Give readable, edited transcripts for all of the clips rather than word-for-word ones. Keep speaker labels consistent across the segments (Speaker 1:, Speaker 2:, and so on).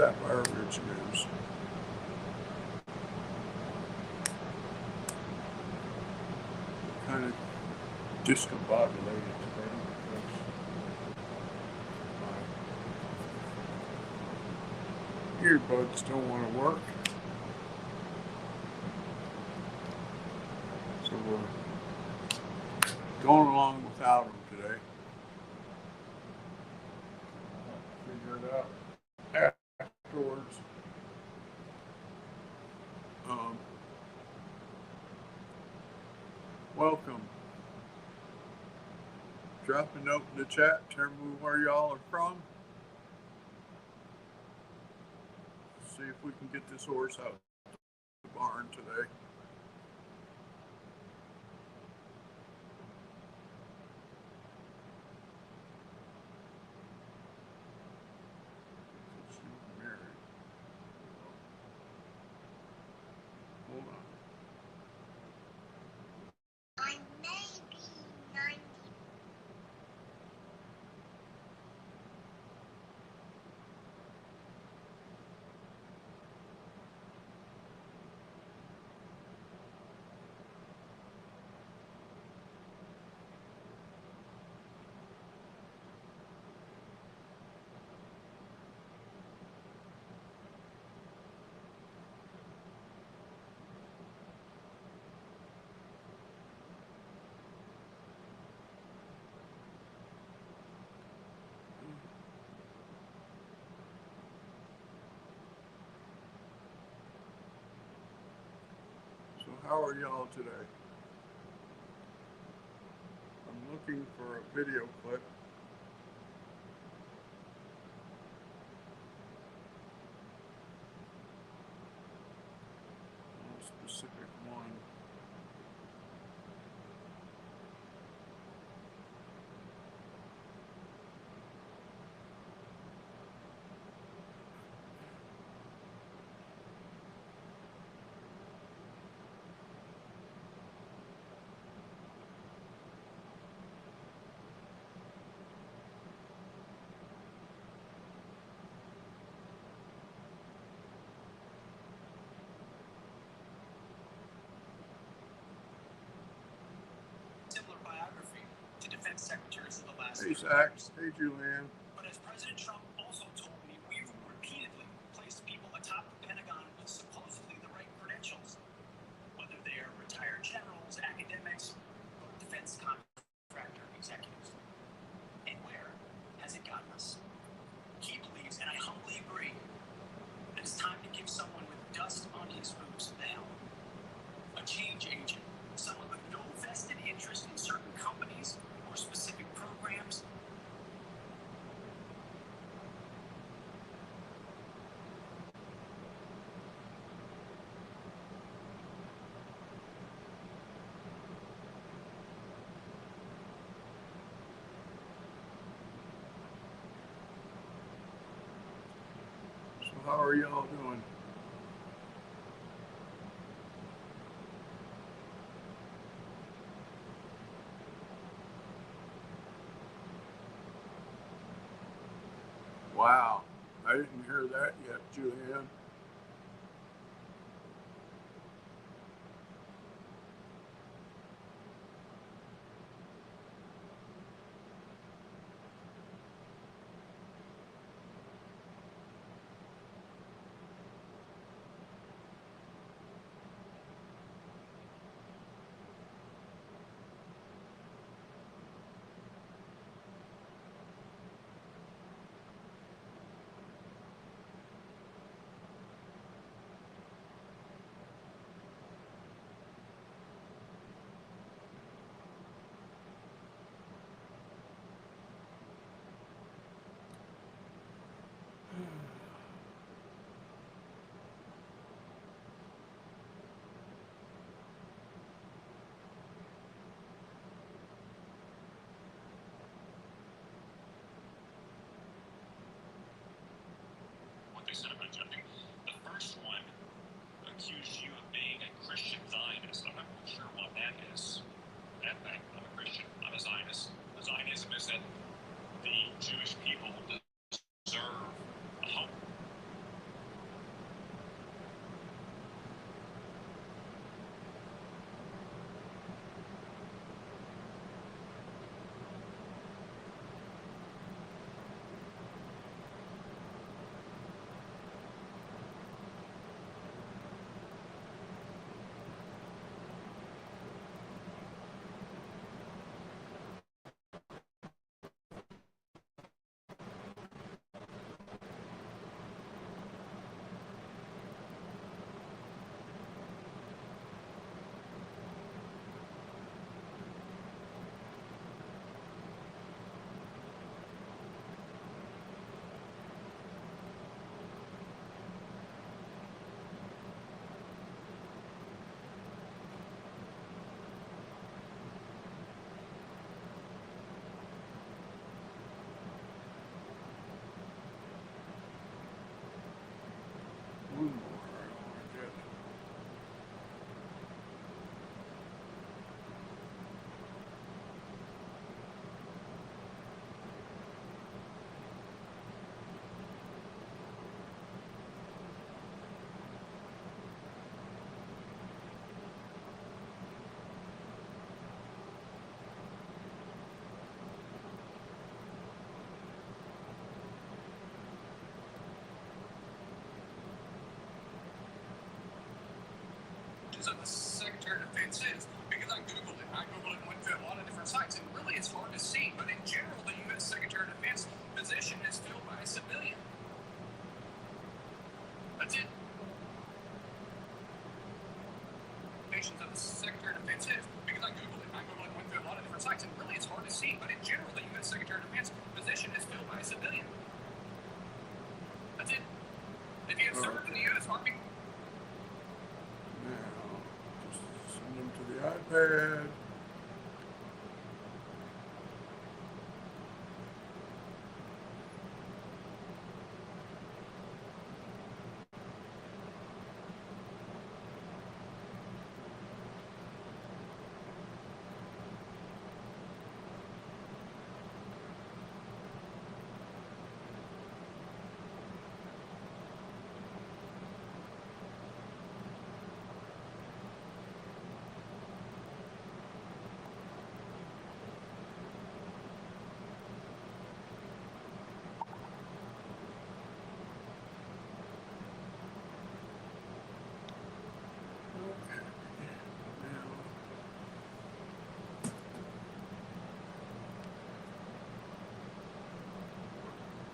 Speaker 1: Sapphire Ridge News. Kind of discombobulated today because my earbuds don't want to work. So we're going along without them today. I'll figure it out afterwards. Welcome. Drop a note in the chat. Tell me where y'all are from. See if we can get this horse out of the barn today. Hold on.
Speaker 2: I may be 90.
Speaker 1: So how are y'all today? I'm looking for a video clip. A specific one.
Speaker 3: Similar biography to defense secretaries of the last
Speaker 1: Hey, Zach. Hey, Julianne.
Speaker 3: But as President Trump also told me, we've repeatedly placed people atop the Pentagon with supposedly the right credentials, whether they are retired generals, academics, or defense contractor executives. And where has it gotten us? He believes, and I humbly agree, that it's time to give someone with dust on his boots the helm. A change agent, someone with no vested interest in certain companies or specific programs.
Speaker 1: So how are y'all doing? Wow, I didn't hear that yet, Julianne.
Speaker 3: qualifications of the Secretary of Defense is, because I Googled it. I Googled it and went through a lot of different sites, and really it's hard to see, but in general, the U.S. Secretary of Defense position is filled by a civilian. That's it. Qualifications of the Secretary of Defense is, because I Googled it. I Googled it and went through a lot of different sites, and really it's hard to see, but in general, the U.S. Secretary of Defense position is filled by a civilian. That's it. If you have served in the U.S. Army.
Speaker 1: Now, just send them to the iPad.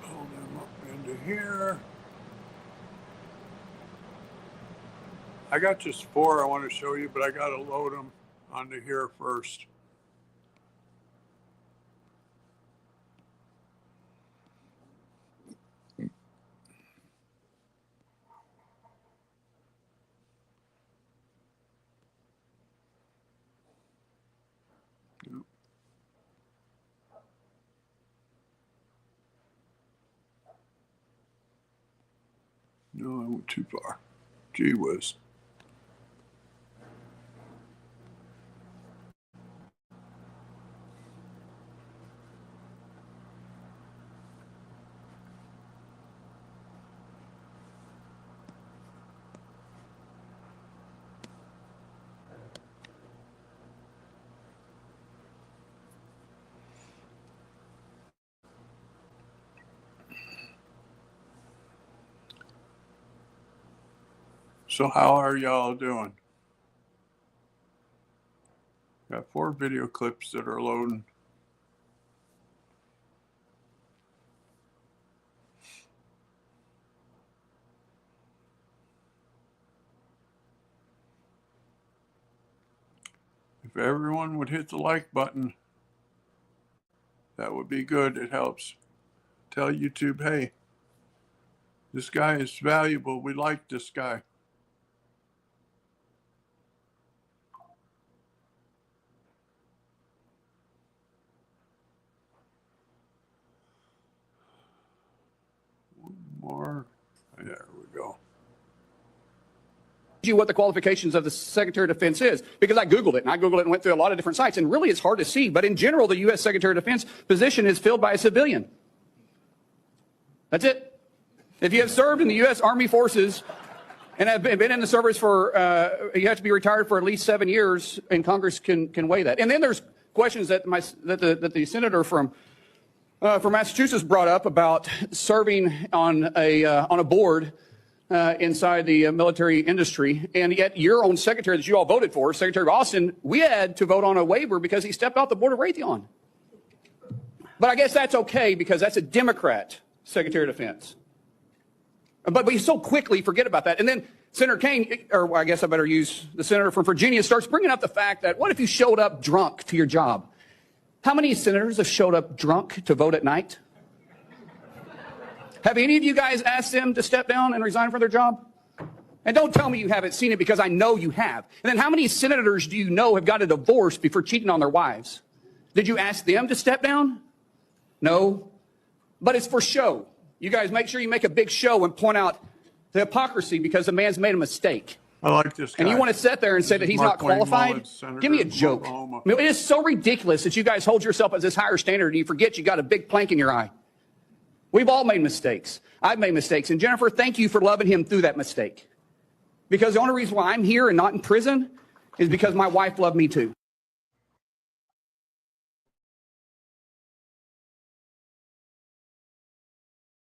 Speaker 1: Pull them up into here. I got just 4 I want to show you, but I got to load them onto here first. No, I went too far. Gee whiz. So how are y'all doing? Got 4 video clips that are loading. If everyone would hit the like button, that would be good. It helps tell YouTube, hey, this guy is valuable. We like this guy. One more. There we go.
Speaker 4: You what the qualifications of the Secretary of Defense is, because I Googled it, and I Googled it and went through a lot of different sites, and really it's hard to see, but in general, the U.S. Secretary of Defense position is filled by a civilian. That's it. If you have served in the U.S. Army Forces and have been in the service for, you have to be retired for at least 7 years, and Congress can weigh that. And then there's questions that the senator from Massachusetts brought up about serving on a board inside the military industry, and yet your own secretary that you all voted for, Secretary Austin, we had to vote on a waiver because he stepped off the board of Raytheon. But I guess that's okay because that's a Democrat Secretary of Defense. But we so quickly forget about that. And then Senator Kaine, or I guess I better use the senator from Virginia, starts bringing up the fact that what if you showed up drunk to your job? How many senators have showed up drunk to vote at night? Have any of you guys asked them to step down and resign from their job? And don't tell me you haven't seen it, because I know you have. And then how many senators do you know have got a divorce before cheating on their wives? Did you ask them to step down? No. But it's for show. You guys make sure you make a big show and point out the hypocrisy because the man's made a mistake.
Speaker 1: I like this guy.
Speaker 4: And you want to sit there and say that he's not qualified? Give me a joke. I mean, it is so ridiculous that you guys hold yourself as this higher standard and you forget you got a big plank in your eye. We've all made mistakes. I've made mistakes. And Jennifer, thank you for loving him through that mistake. Because the only reason why I'm here and not in prison is because my wife loved me too.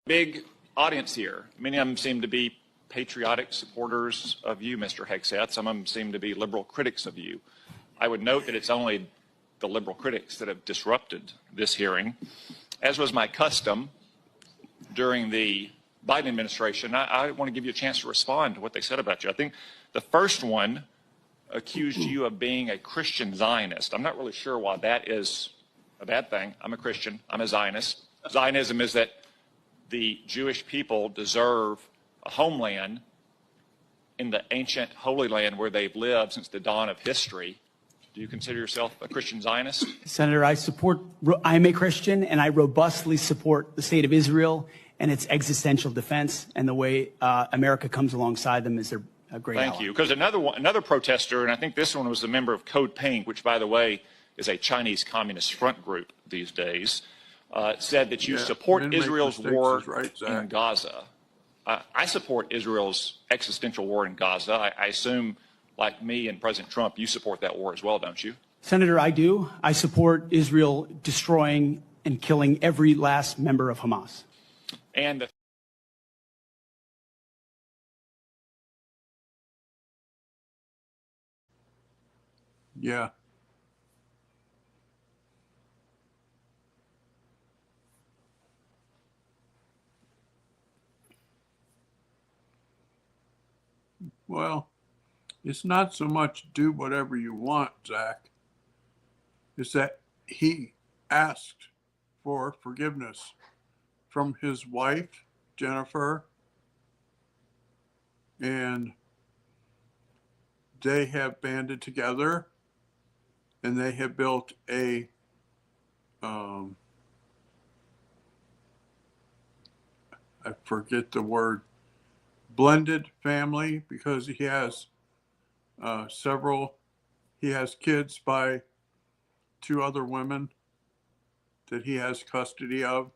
Speaker 5: Big audience here. Many of them seem to be patriotic supporters of you, Mr. Hegseth. Some of them seem to be liberal critics of you. I would note that it's only the liberal critics that have disrupted this hearing. As was my custom during the Biden administration, I want to give you a chance to respond to what they said about you. I think the first one accused you of being a Christian Zionist. I'm not really sure why that is a bad thing. I'm a Christian. I'm a Zionist. Zionism is that the Jewish people deserve a homeland in the ancient Holy Land where they've lived since the dawn of history. Do you consider yourself a Christian Zionist?
Speaker 6: Senator, I'm a Christian, and I robustly support the state of Israel and its existential defense, and the way America comes alongside them is a great ally.
Speaker 5: Thank you. Because another protester, and I think this one was a member of Code Pink, which, by the way, is a Chinese Communist front group these days, said that you support Israel's war in Gaza. I support Israel's existential war in Gaza. I assume, like me and President Trump, you support that war as well, don't you?
Speaker 6: Senator, I do. I support Israel destroying and killing every last member of Hamas.
Speaker 5: And
Speaker 1: Yeah. Well, it's not so much do whatever you want, Zach. It's that he asked for forgiveness from his wife, Jennifer, and they have banded together and they have built a I forget the word, blended family, because he has he has kids by 2 other women that he has custody of.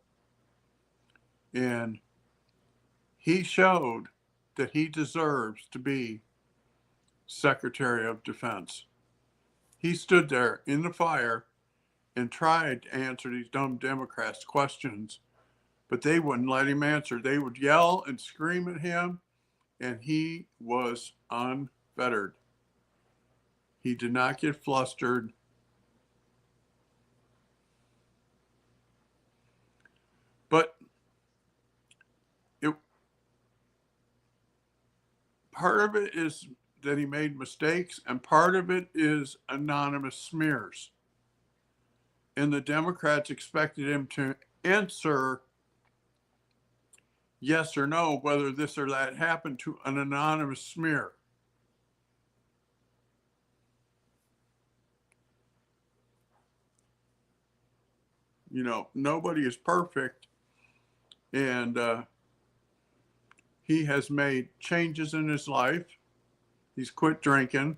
Speaker 1: And he showed that he deserves to be Secretary of Defense. He stood there in the fire and tried to answer these dumb Democrats' questions, but they wouldn't let him answer. They would yell and scream at him, and he was unfettered. He did not get flustered. But part of it is that he made mistakes, and part of it is anonymous smears. And the Democrats expected him to answer yes or no, whether this or that happened to an anonymous smear. You know, nobody is perfect. And he has made changes in his life. He's quit drinking.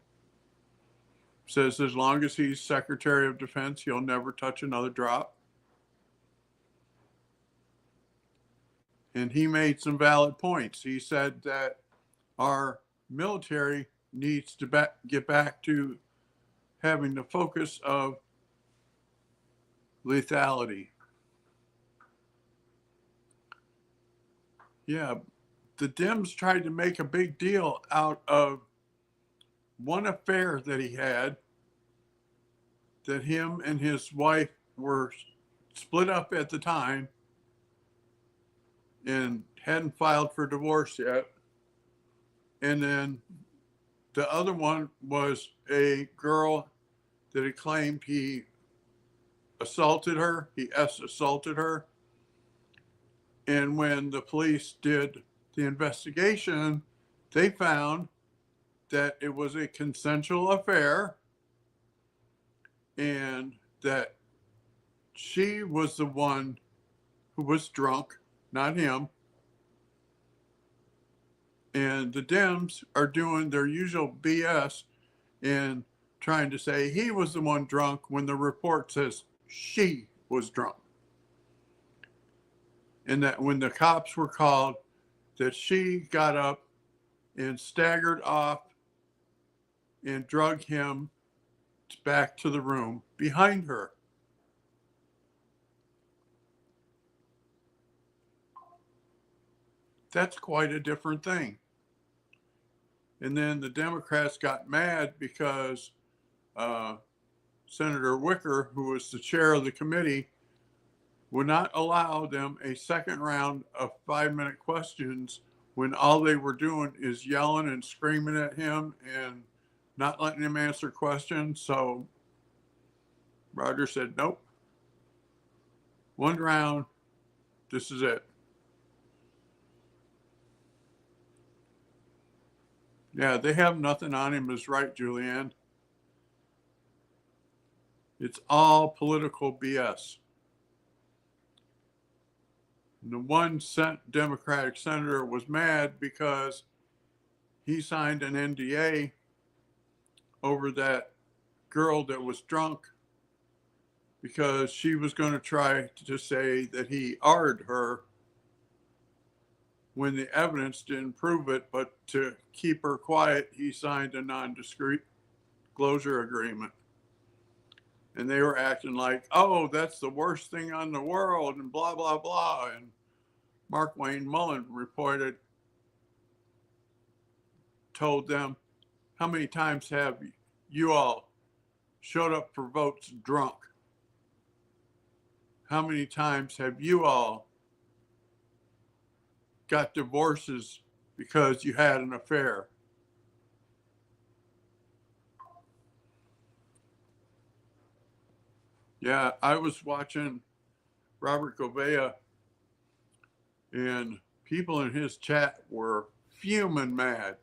Speaker 1: Says as long as he's Secretary of Defense, he'll never touch another drop. And he made some valid points. He said that our military needs to get back to having the focus of lethality. Yeah, the Dems tried to make a big deal out of one affair that he had, that him and his wife were split up at the time and hadn't filed for divorce yet. And then the other one was a girl that had claimed he assaulted her. He assaulted her. And when the police did the investigation, they found that it was a consensual affair and that she was the one who was drunk, not him. And the Dems are doing their usual BS and trying to say he was the one drunk when the report says she was drunk. And that when the cops were called, that she got up and staggered off and drug him back to the room behind her. That's quite a different thing. And then the Democrats got mad because Senator Wicker, who was the chair of the committee, would not allow them a second round of 5-minute questions when all they were doing is yelling and screaming at him and not letting him answer questions. So Roger said, nope, one round, this is it. Yeah, they have nothing on him is right, Julianne. It's all political BS. And the one Democratic senator was mad because he signed an NDA over that girl that was drunk because she was going to try to say that he R'd her when the evidence didn't prove it, but to keep her quiet, he signed a non-disclosure agreement. And they were acting like, oh, that's the worst thing on the world and blah, blah, blah. And Mark Wayne Mullen told them, how many times have you all showed up for votes drunk? How many times have you all got divorces because you had an affair? Yeah, I was watching Robert Gouveia, and people in his chat were fuming mad.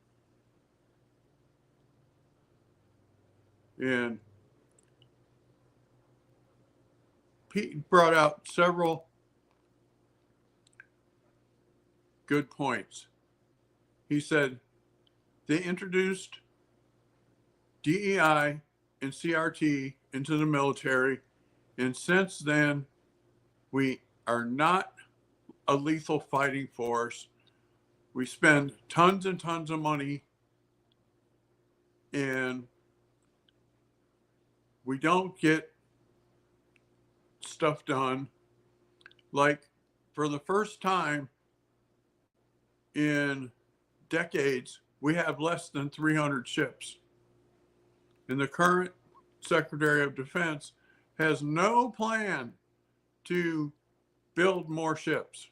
Speaker 1: And Pete brought out several good points. He said they introduced DEI and CRT into the military, and since then, we are not a lethal fighting force. We spend tons and tons of money, and we don't get stuff done. Like, for the first time in decades, we have less than 300 ships. And the current Secretary of Defense has no plan to build more ships.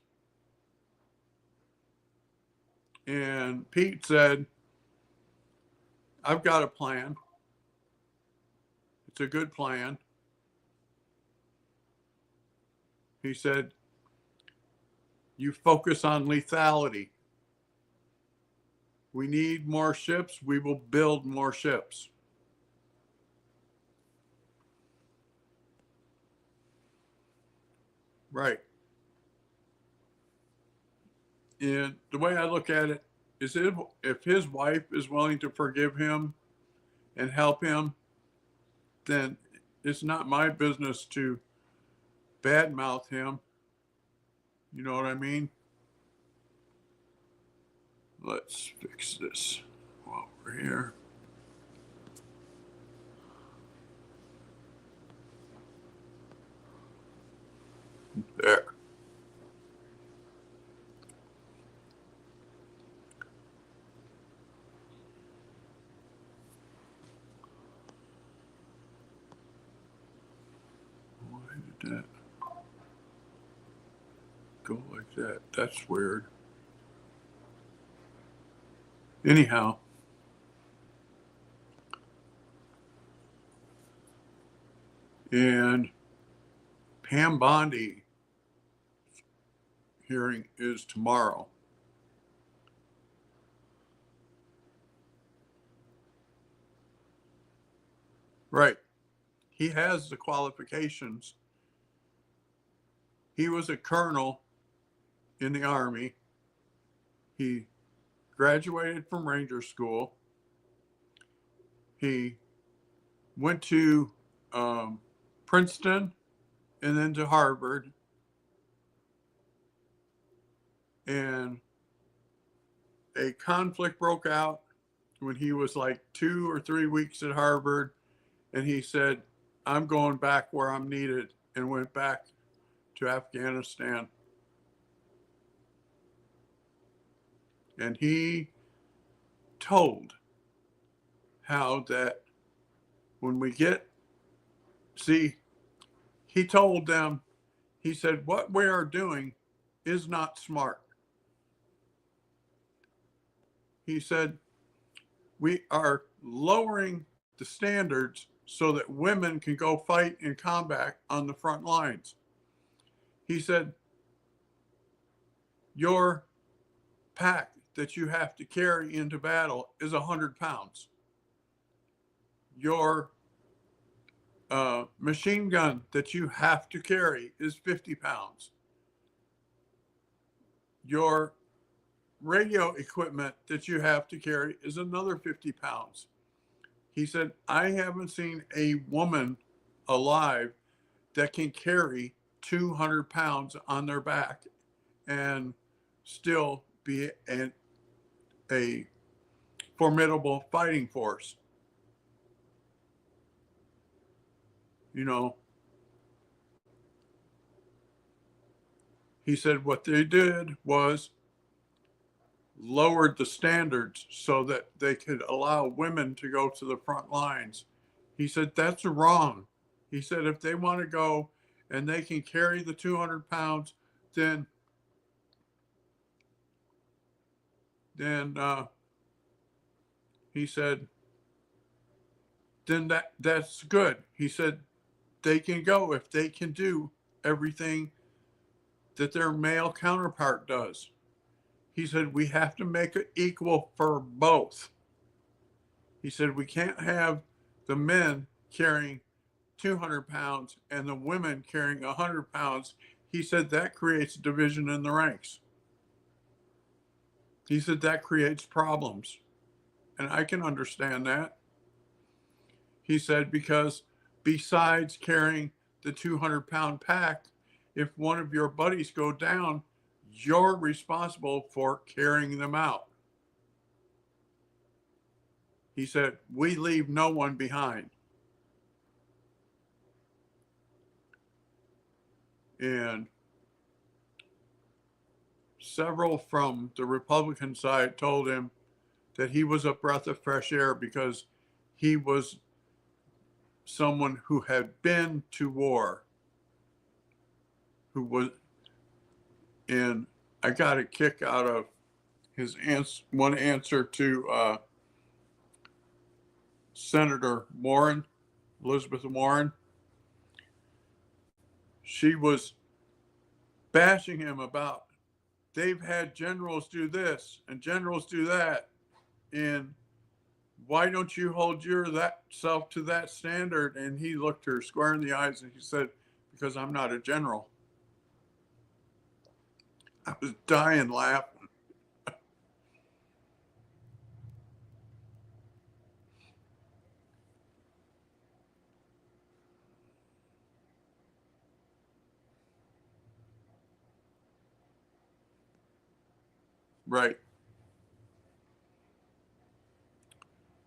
Speaker 1: And Pete said, I've got a plan. It's a good plan. He said, you focus on lethality. We need more ships. We will build more ships. Right. And the way I look at it is if his wife is willing to forgive him and help him, then it's not my business to badmouth him. You know what I mean? Let's fix this while we're here. There. Why did that go like that? That's weird. Anyhow, and Pam Bondi hearing is tomorrow. Right. He has the qualifications. He was a colonel in the Army. He graduated from Ranger School. He went to Princeton and then to Harvard. And a conflict broke out when he was like 2 or 3 weeks at Harvard. And he said, I'm going back where I'm needed, and went back to Afghanistan. And he told how that when we get, see, he told them, he said, what we are doing is not smart. He said, we are lowering the standards so that women can go fight in combat on the front lines. He said, your pack that you have to carry into battle is 100 pounds. Your machine gun that you have to carry is 50 pounds. Your radio equipment that you have to carry is another 50 pounds. He said, I haven't seen a woman alive that can carry 200 pounds on their back and still be a formidable fighting force. You know, he said what they did was lowered the standards so that they could allow women to go to the front lines. He said that's wrong. He said if they want to go and they can carry the 200 pounds, then he said then that's good. He said they can go if they can do everything that their male counterpart does. He said we have to make it equal for both. He said we can't have the men carrying 200 pounds and the women carrying 100 pounds. He said that creates division in the ranks. He said that creates problems. And I can understand that. He said because besides carrying the 200-pound pack, if one of your buddies go down, you're responsible for carrying them out. He said, we leave no one behind. And several from the Republican side told him that he was a breath of fresh air because he was someone who had been to war, who was, and I got a kick out of his one answer to Senator Warren, Elizabeth Warren. She was bashing him about they've had generals do this and generals do that, and why don't you hold yourself to that standard? And he looked her square in the eyes and he said, because I'm not a general. I was dying laughing. Right.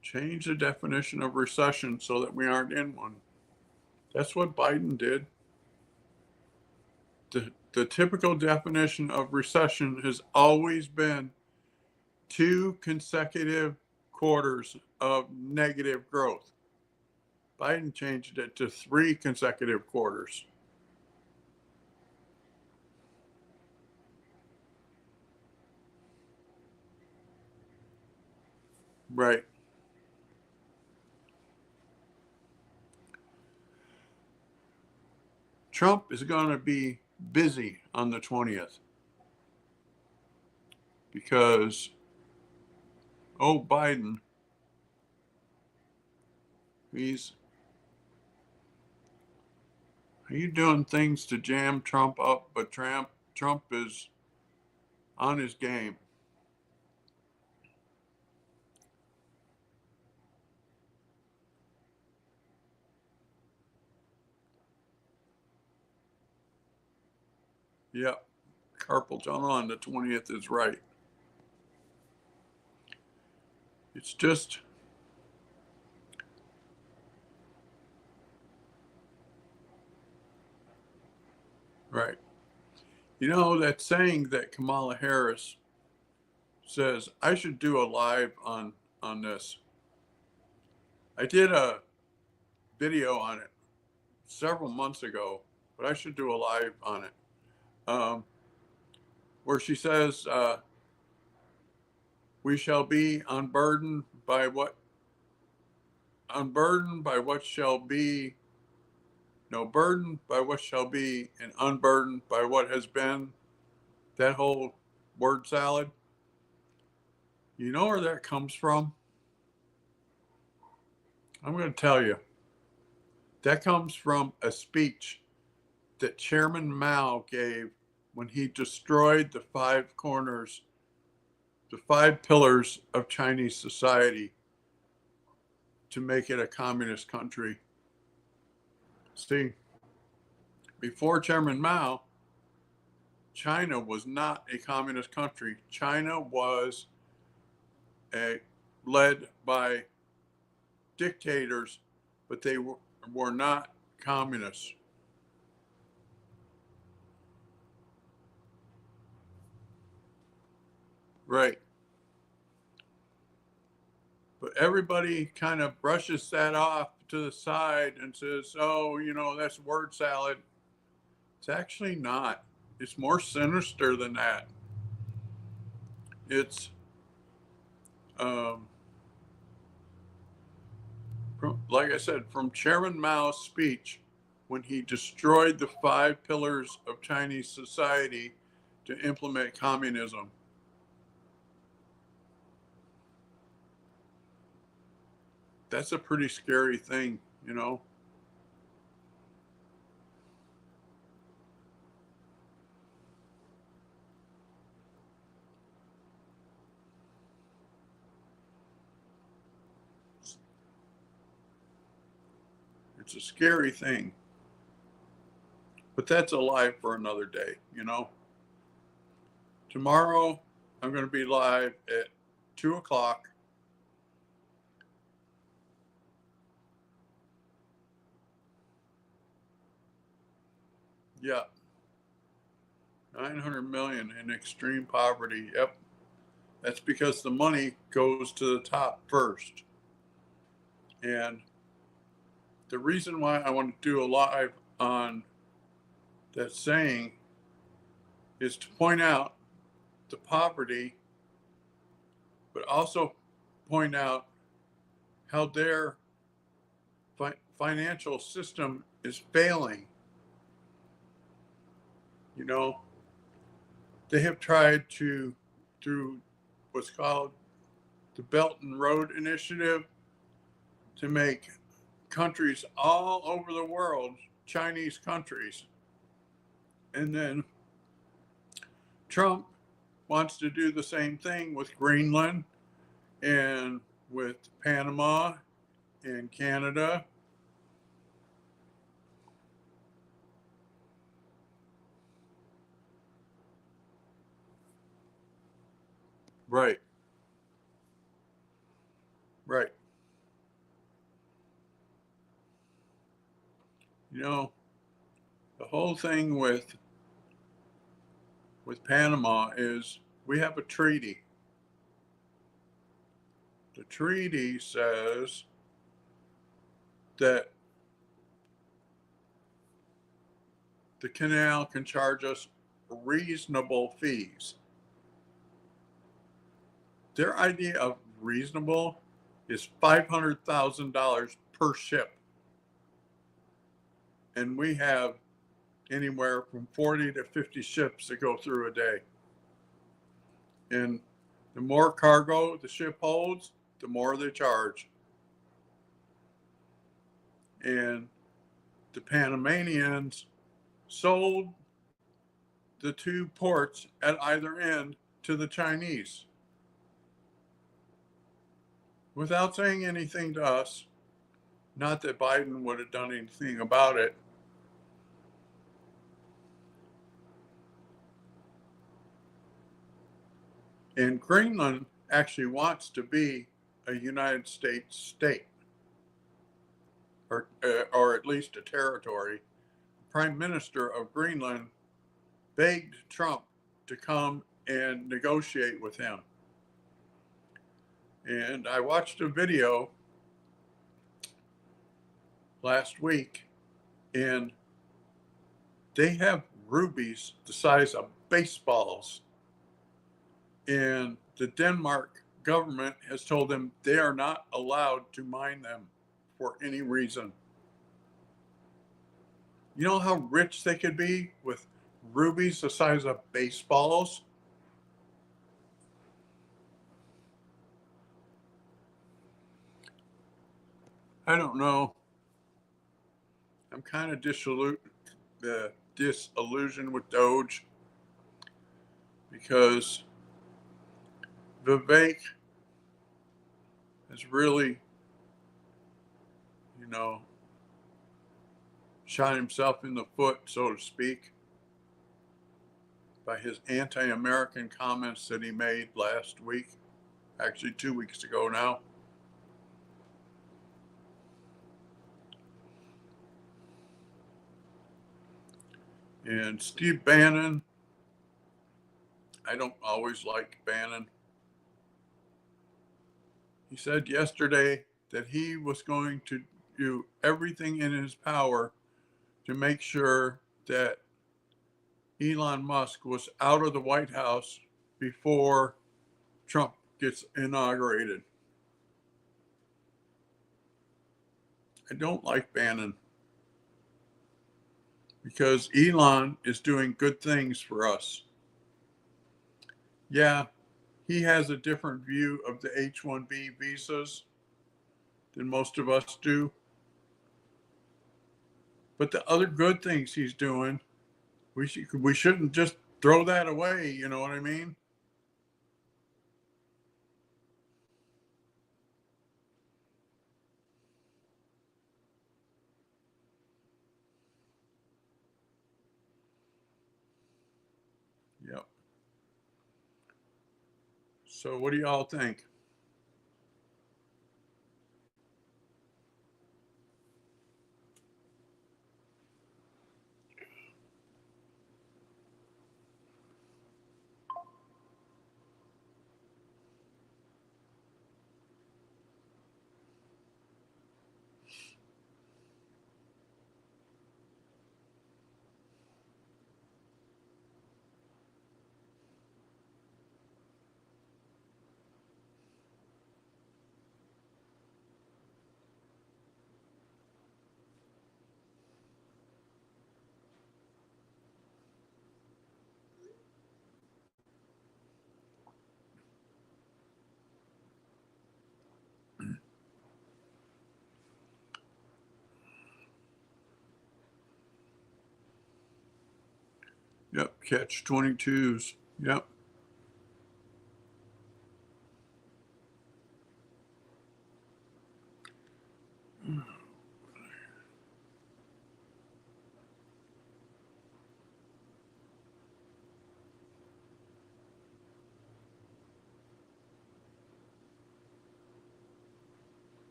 Speaker 1: Change the definition of recession so that we aren't in one. That's what Biden did. The typical definition of recession has always been 2 consecutive quarters of negative growth. Biden changed it to 3 consecutive quarters. Right. Trump is going to be busy on the 20th because, Biden, are you doing things to jam Trump up? But Trump is on his game. Yep. Carpal tunnel on the 20th is right. It's just right. You know, that saying that Kamala Harris says, I should do a live on this. I did a video on it several months ago, but I should do a live on it, where she says, we shall be unburdened by what shall be, no, burdened by what shall be, and unburdened by what has been. That whole word salad. You know where that comes from? I'm going to tell you. That comes from a speech that Chairman Mao gave when he destroyed the five corners, the five pillars of Chinese society to make it a communist country. See, before Chairman Mao, China was not a communist country. China was led by dictators, but they were not communists. Right. But everybody kind of brushes that off to the side and says, oh, that's word salad. It's actually not. It's more sinister than that. It's, like I said, from Chairman Mao's speech when he destroyed the five pillars of Chinese society to implement communism. That's a pretty scary thing, It's a scary thing. But that's a live for another day, Tomorrow, I'm going to be live at 2 o'clock. Yeah. 900 million in extreme poverty. Yep. That's because the money goes to the top first. And the reason why I want to do a live on that saying is to point out the poverty, but also point out how their financial system is failing. They have tried to, through what's called the Belt and Road Initiative, to make countries all over the world Chinese countries. And then Trump wants to do the same thing with Greenland and with Panama and Canada. Right. Right. The whole thing with Panama is we have a treaty. The treaty says that the canal can charge us reasonable fees. Their idea of reasonable is $500,000 per ship. And we have anywhere from 40 to 50 ships that go through a day. And the more cargo the ship holds, the more they charge. And the Panamanians sold the two ports at either end to the Chinese without saying anything to us. Not that Biden would have done anything about it. And Greenland actually wants to be a United States state, or at least a territory. The Prime Minister of Greenland begged Trump to come and negotiate with him. And I watched a video last week, and they have rubies the size of baseballs. And the Denmark government has told them they are not allowed to mine them for any reason. You know how rich they could be with rubies the size of baseballs? I don't know. I'm kind of disillusioned with Doge because Vivek has really, you know, shot himself in the foot, so to speak, by his anti-American comments that he made last week, actually 2 weeks ago now. And Steve Bannon, I don't always like Bannon. He said yesterday that he was going to do everything in his power to make sure that Elon Musk was out of the White House before Trump gets inaugurated. I don't like Bannon because Elon is doing good things for us. Yeah, he has a different view of the H-1B visas than most of us do. But the other good things he's doing, we shouldn't just throw that away, you know what I mean? Yep. So what do y'all think? Yep, catch 22s. Yep.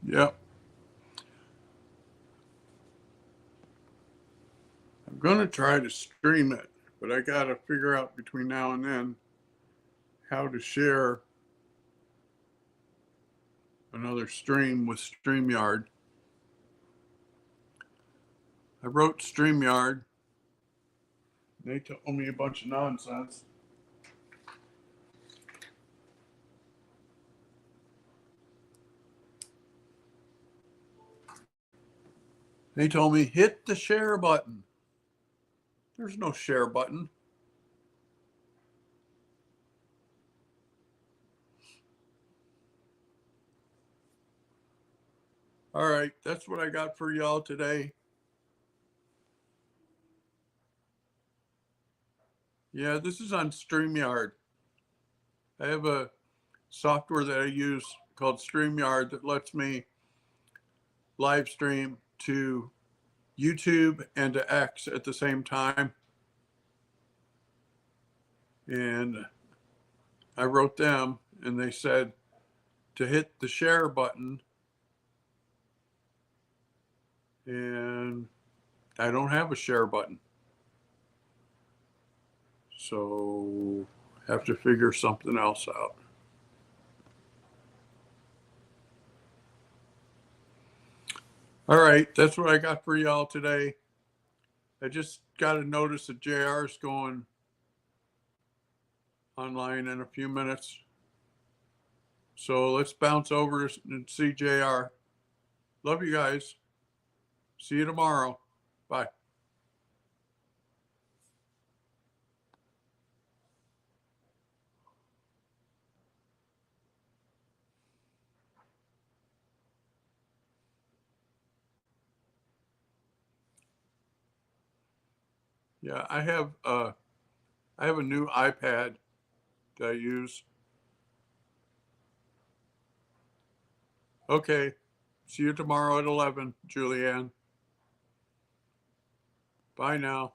Speaker 1: Yep. I'm going to try to stream it, but I got to figure out between now and then how to share another stream with StreamYard. I wrote StreamYard. They told me a bunch of nonsense. They told me hit the share button. There's no share button. All right, that's what I got for y'all today. Yeah, this is on StreamYard. I have a software that I use called StreamYard that lets me live stream to YouTube and to X at the same time. And I wrote them and they said to hit the share button. And I don't have a share button. So have to figure something else out. All right, that's what I got for y'all today. I just got a notice that JR's going online in a few minutes. So let's bounce over and see JR. Love you guys. See you tomorrow. Bye. Yeah, I have a new iPad that I use. Okay. See you tomorrow at 11, Julianne. Bye now.